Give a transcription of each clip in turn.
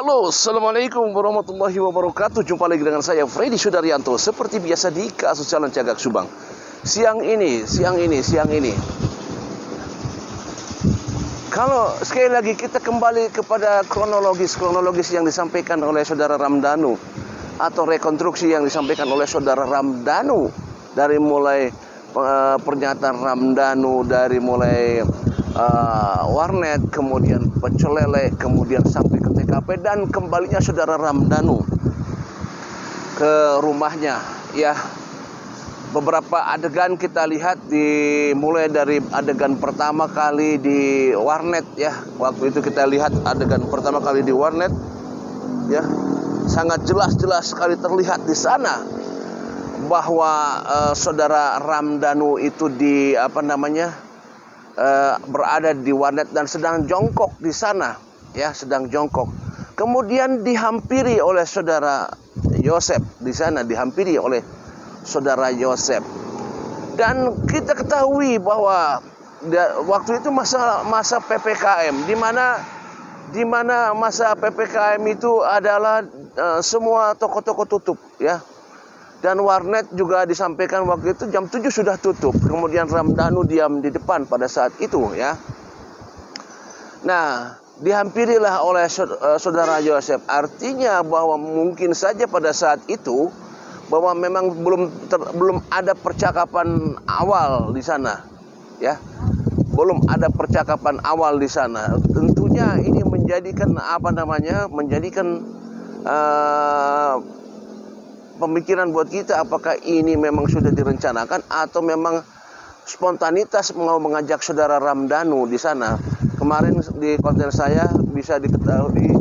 Halo, Assalamualaikum warahmatullahi wabarakatuh. Jumpa lagi dengan saya, Freddy Sudaryanto. Seperti biasa di kasus Jalan Cagak Subang. Siang ini. Kalau sekali lagi kita kembali kepada kronologis yang disampaikan oleh Saudara Ramdhanu, atau rekonstruksi yang disampaikan oleh Saudara Ramdhanu, dari mulai pernyataan Ramdhanu, dari mulai warnet, kemudian pecel lele, kemudian sampai ke TKP dan kembalinya Saudara Ramdhanu ke rumahnya. Ya, beberapa adegan kita lihat, mulai dari adegan pertama kali di warnet, ya. Waktu itu kita lihat adegan pertama kali di warnet, ya, sangat jelas sekali terlihat di sana bahwa Saudara Ramdhanu itu berada di warnet dan sedang jongkok di sana, ya, sedang jongkok. Kemudian dihampiri oleh Saudara Yosep di sana, dihampiri oleh Saudara Yosep. Dan kita ketahui bahwa waktu itu masa PPKM, di mana masa PPKM itu adalah semua toko-toko tutup, ya. Dan warnet juga disampaikan waktu itu jam 7 sudah tutup. Kemudian Ramdhanu diam di depan pada saat itu, ya. Nah, dihampirilah oleh Saudara Yosep. Artinya bahwa mungkin saja pada saat itu bahwa memang belum ada percakapan awal di sana, ya. Belum ada percakapan awal di sana. Tentunya ini menjadikan pemikiran buat kita, apakah ini memang sudah direncanakan atau memang spontanitas mau mengajak Saudara Ramdhanu di sana. Kemarin di konten saya bisa diketahui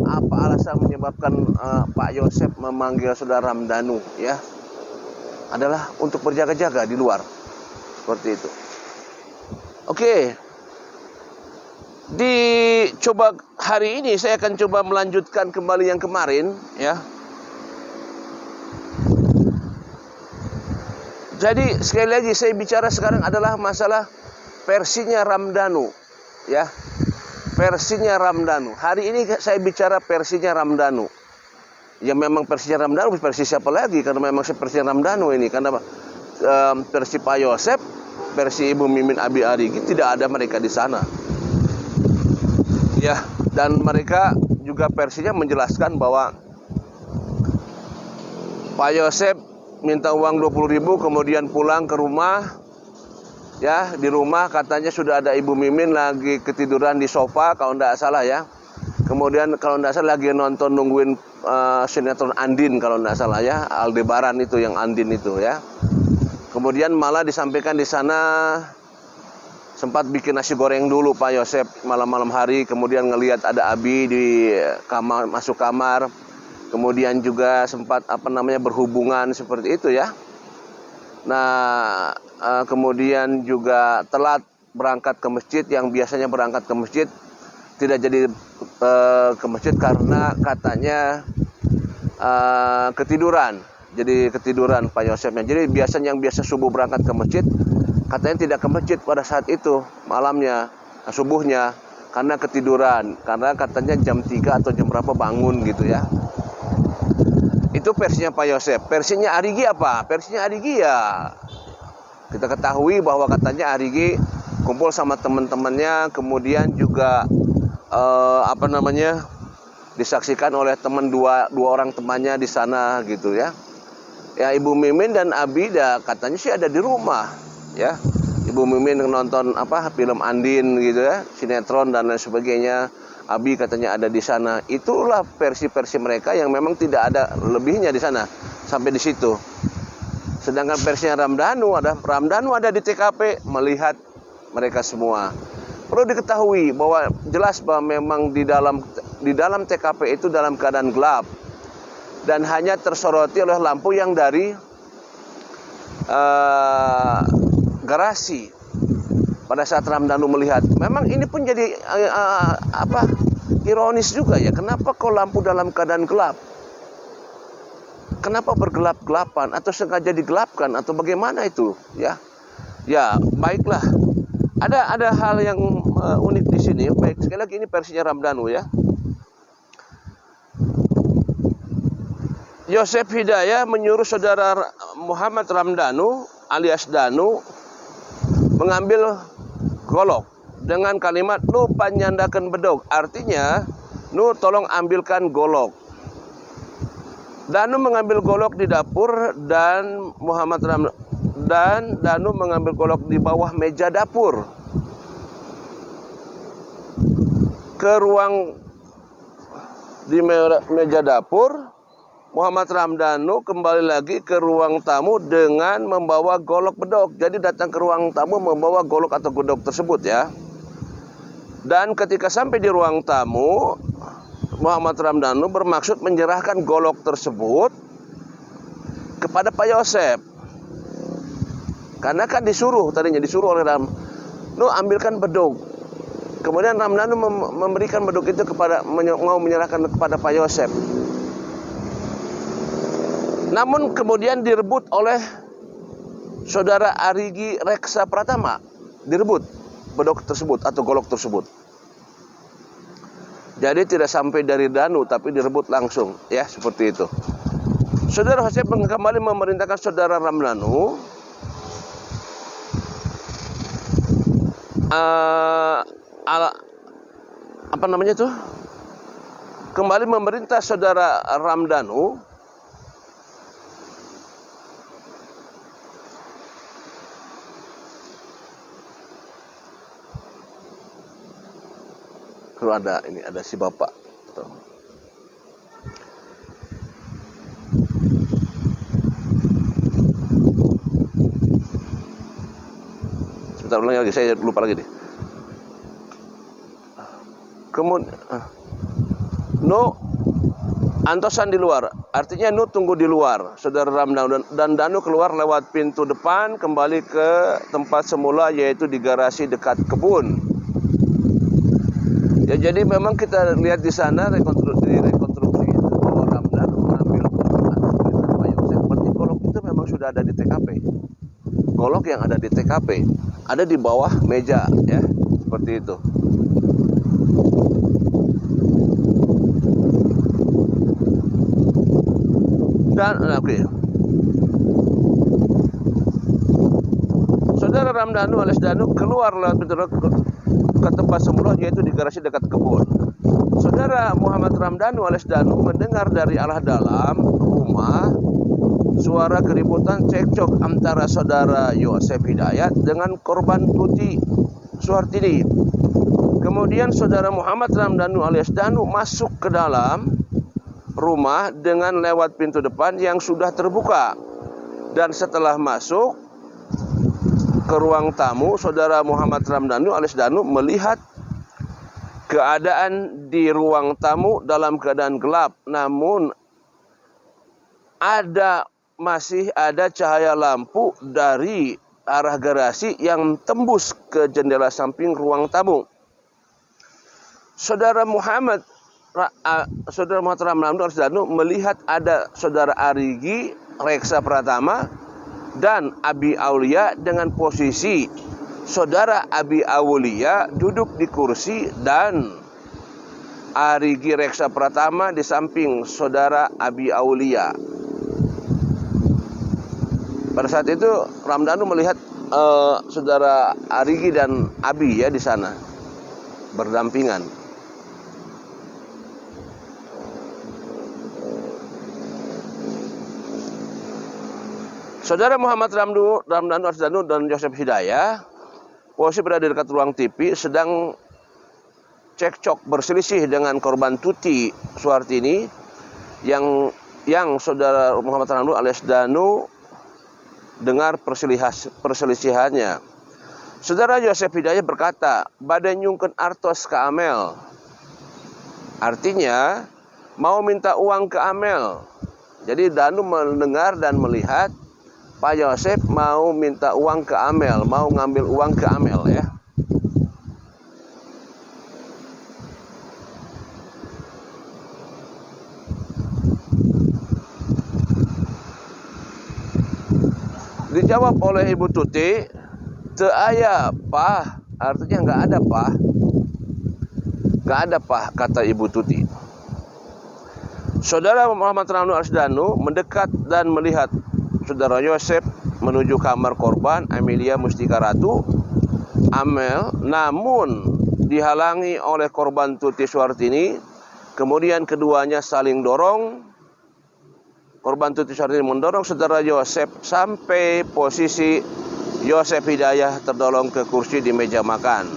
apa alasan menyebabkan Pak Yosep memanggil Saudara Ramdhanu, ya, adalah untuk berjaga-jaga di luar, seperti itu. Oke. Coba hari ini saya akan coba melanjutkan kembali yang kemarin, ya. Jadi sekali lagi saya bicara sekarang adalah masalah versinya Ramdhanu, ya. Versinya Ramdhanu. Hari ini saya bicara versinya Ramdhanu. Ya memang versinya Ramdhanu, versi siapa lagi? Karena memang versinya Ramdhanu ini. Karena versi Pak Yosep, versi Ibu Mimin Abi Arigi tidak ada mereka di sana. Ya, dan mereka juga versinya menjelaskan bahwa Pak Yosep minta uang 20.000, kemudian pulang ke rumah, ya. Di rumah katanya sudah ada Ibu Mimin lagi ketiduran di sofa kalau tidak salah, ya. Kemudian kalau tidak salah lagi nungguin sinetron Andin kalau tidak salah, ya. Aldebaran itu yang Andin itu, ya. Kemudian malah disampaikan di sana sempat bikin nasi goreng dulu Pak Yosep malam-malam hari, kemudian ngelihat ada Abi di kamar, masuk kamar. Kemudian juga sempat berhubungan seperti itu, ya. Nah, kemudian juga telat berangkat ke masjid, yang biasanya berangkat ke masjid tidak jadi ke masjid karena katanya ketiduran. Jadi ketiduran Pak Yosepnya. Jadi biasanya yang biasa subuh berangkat ke masjid katanya tidak ke masjid pada saat itu malamnya, subuhnya, karena ketiduran. Karena katanya jam 3 atau jam berapa bangun gitu, ya. Itu versinya Pak Yosep. Versinya Arigi apa? Versinya Arigi, ya, kita ketahui bahwa katanya Arigi kumpul sama teman-temannya, kemudian juga disaksikan oleh dua orang temannya di sana gitu, ya. Ya, Ibu Mimin dan Abida katanya sih ada di rumah, ya. Ibu Mimin nonton film Andin gitu, ya, sinetron dan lain sebagainya. Abi katanya ada di sana. Itulah versi-versi mereka yang memang tidak ada lebihnya di sana sampai di situ. Sedangkan versinya Ramdhanu ada di TKP melihat mereka semua. Perlu diketahui bahwa jelas bahwa memang di dalam TKP itu dalam keadaan gelap dan hanya tersoroti oleh lampu yang dari garasi. Pada saat Ramdhanu melihat, memang ini pun jadi ironis juga, ya. Kenapa kok lampu dalam keadaan gelap? Kenapa bergelap-gelapan atau sengaja digelapkan atau bagaimana itu, ya? Ya, baiklah. Ada hal yang unik di sini. Baik, sekali lagi ini versinya Ramdhanu, ya. Yosef Hidayah menyuruh saudara Muhammad Ramdhanu alias Danu mengambil golok dengan kalimat nu panyandakan bedog. Artinya, nu tolong ambilkan golok. Danu mengambil golok di dapur dan Danu mengambil golok di bawah meja dapur. Ke ruang di meja dapur, Muhammad Ramdhanu kembali lagi ke ruang tamu dengan membawa golok bedog. Jadi datang ke ruang tamu membawa golok atau bedog tersebut ya. Dan ketika sampai di ruang tamu, Muhammad Ramdhanu bermaksud menyerahkan golok tersebut kepada Pak Yosef. Karena kan disuruh oleh Ramdhanu ambilkan bedog. Kemudian Ramdhanu memberikan bedog itu mau menyerahkan kepada Pak Yosef. Namun kemudian direbut oleh saudara Arigi Reksa Pratama. Direbut bedog tersebut atau golok tersebut. Jadi tidak sampai dari Danu tapi direbut langsung. Ya seperti itu. Saudara Yosef kembali memerintahkan saudara Ramdhanu kembali memerintah saudara Ramdhanu kalau ada si bapak. Sebentar ulangi lagi, saya lupa lagi nih. Kemudian no antosan di luar, artinya nu tunggu di luar. Saudara Ramdhanu dan Danu keluar lewat pintu depan kembali ke tempat semula, yaitu di garasi dekat kebun. Ya, jadi memang kita lihat di sana rekonstruksi itu bahwa Ramdhanu mengambil Pak Yosef seperti golok itu memang sudah ada di TKP. Golok yang ada di TKP ada di bawah meja ya, seperti itu. Dan saudara Ramdhanu alias Danu keluar lewat pintu ke tempat semula, yaitu di garasi dekat kebun. Saudara Muhammad Ramdhanu alias Danu mendengar dari arah dalam rumah suara keributan cekcok antara saudara Yosef Hidayat dengan korban Tuti Suhartini. Kemudian saudara Muhammad Ramdhanu alias Danu masuk ke dalam rumah dengan lewat pintu depan yang sudah terbuka. Dan setelah masuk ke ruang tamu, saudara Muhammad Ramdhanu alias Danu melihat keadaan di ruang tamu dalam keadaan gelap, namun masih ada cahaya lampu dari arah garasi yang tembus ke jendela samping ruang tamu. Saudara Muhammad Ramdhanu alias Danu melihat ada saudara Arigi Reksa Pratama dan Abi Aulia dengan posisi saudara Abi Aulia duduk di kursi dan Arigi Reksa Pratama di samping saudara Abi Aulia. Pada saat itu Ramdhanu melihat saudara Arigi dan Abi ya di sana berdampingan. Saudara Muhammad Ramdhanu alias Danu dan Yosef Hidayah posisi berada di dekat ruang TV sedang cekcok berselisih dengan korban Tuti Suhartini yang saudara Muhammad Ramdhanu alias Danu dengar perselisihannya. Saudara Yosef Hidayah berkata, "Badai nyungkeun artos ke Amel." Artinya mau minta uang ke Amel. Jadi Danu mendengar dan melihat Pak Yosef mau minta uang ke Amel, mau ngambil uang ke Amel ya. Dijawab oleh Ibu Tuti, "Teu aya, Pah." Artinya nggak ada, Pah. Nggak ada, Pah, kata Ibu Tuti. Saudara Muhammad Ranu Arsdanu mendekat dan melihat saudara Yosep menuju kamar korban Amelia Mustika Ratu Amel, namun dihalangi oleh korban Tuti Suartini. Kemudian keduanya saling dorong. Korban Tuti Suartini mendorong saudara Yosep sampai posisi Yosep Hidayah terdolong ke kursi di meja makan.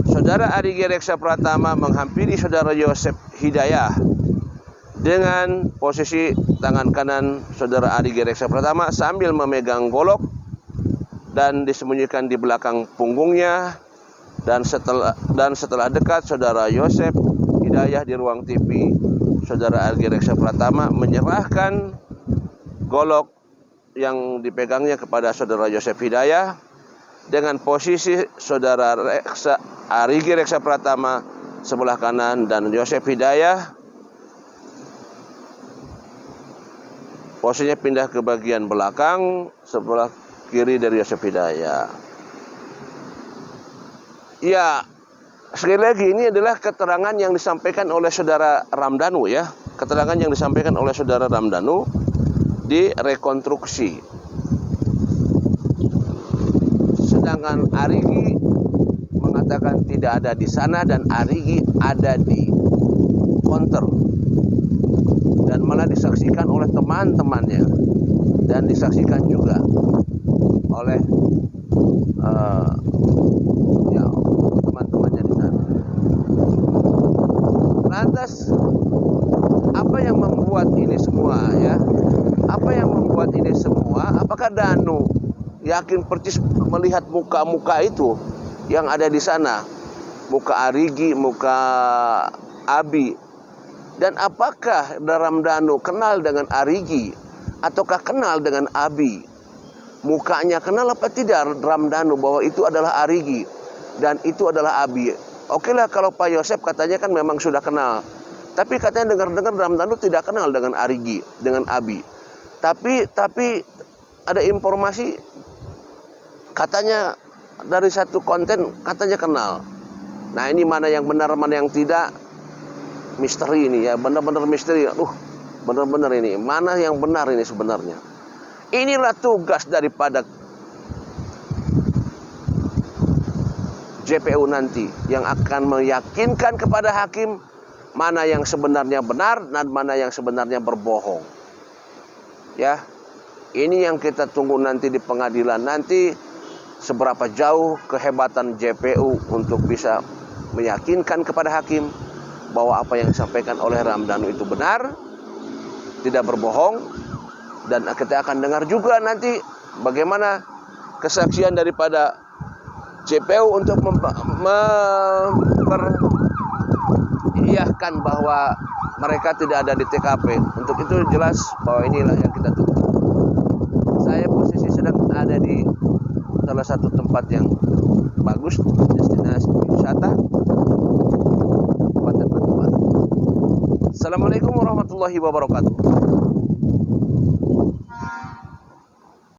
Saudara Arigi Reksa Pratama menghampiri saudara Yosep Hidayah dengan posisi tangan kanan saudara Arigi Reksa Pratama sambil memegang golok dan disembunyikan di belakang punggungnya. Dan setelah dekat saudara Yosep Hidayah di ruang TV, saudara Arigi Reksa Pratama menyerahkan golok yang dipegangnya kepada saudara Yosep Hidayah dengan posisi saudara Arigi Reksa Pratama sebelah kanan dan Yosep Hidayah posisinya pindah ke bagian belakang sebelah kiri dari Yosep Hidayah. Ya, sekali lagi ini adalah keterangan yang disampaikan oleh saudara Ramdhanu ya. Keterangan yang disampaikan oleh saudara Ramdhanu direkonstruksi. Sedangkan Arigi mengatakan tidak ada di sana dan Arigi ada di counter. Dan malah disaksikan oleh teman-temannya dan disaksikan juga oleh teman-temannya di sana. Lantas apa yang membuat ini semua ya? Apa yang membuat ini semua? Apakah Danu yakin percis melihat muka-muka itu yang ada di sana? Muka Arigi, muka Abi. Dan apakah Ramdhanu kenal dengan Arigi ataukah kenal dengan Abi? Mukanya kenal apa tidak Ramdhanu bahwa itu adalah Arigi dan itu adalah Abi? Oke lah kalau Pak Yosep katanya kan memang sudah kenal. Tapi katanya dengar-dengar Ramdhanu tidak kenal dengan Arigi, dengan Abi. Tapi ada informasi katanya dari satu konten katanya kenal. Nah ini mana yang benar mana yang tidak? Misteri ini ya, benar-benar misteri. Benar-benar ini mana yang benar ini sebenarnya. Inilah tugas daripada JPU nanti yang akan meyakinkan kepada hakim mana yang sebenarnya benar dan mana yang sebenarnya berbohong. Ya. Ini yang kita tunggu nanti di pengadilan nanti, seberapa jauh kehebatan JPU untuk bisa meyakinkan kepada hakim bahwa apa yang disampaikan oleh Ramdhanu itu benar, tidak berbohong. Dan kita akan dengar juga nanti bagaimana kesaksian daripada JPU untuk memperiyahkan bahwa mereka tidak ada di TKP. Untuk itu jelas bahwa inilah yang kita tunggu. Saya posisi sedang ada di salah satu tempat yang bagus, destinasi wisata. Assalamualaikum warahmatullahi wabarakatuh.